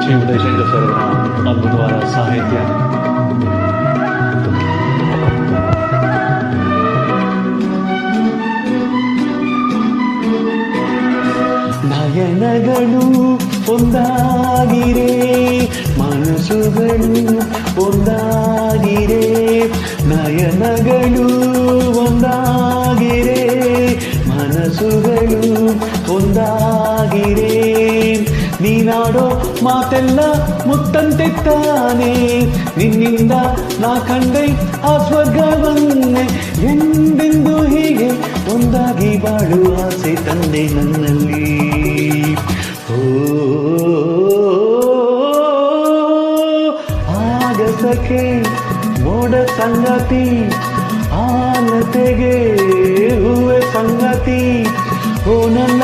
Shri Udayashankar sir ಅವರ ಅದ್ಭುತವಾದ ಸಾಹಿತ್ಯ. ನಯನಗಳು ಒಂದಾಗಿರೆ, ಮನಸ್ಸುಗಳು ಒಂದಾಗಿರೆ, ನಯನಗಳು ಒಂದಾಗಿರೆ, ಮನಸ್ಸುಗಳು ಒಂದಾಗಿರೆ, ನೀನಾಡೋ ಮಾತೆಲ್ಲ ಮುತ್ತಂತೆ ತಾನೆ, ನಿನ್ನಿಂದ ನಾ ಕಂಡೈ ಆ ಸ್ವರ್ಗವನ್ನೇ, ಎಂದೆಂದು ಹೀಗೆ ಒಂದಾಗಿ ಬಾಳು ಆಸೆ ತಂದೆ ನನ್ನಲ್ಲಿ. ಓ ಆಗಸಕ್ಕೆ ಮೋಡ ಸಂಗತಿ, ಆಲತೆಗೆ ಹೂವೆ ಸಂಗತಿ, ಓ ನನ್ನ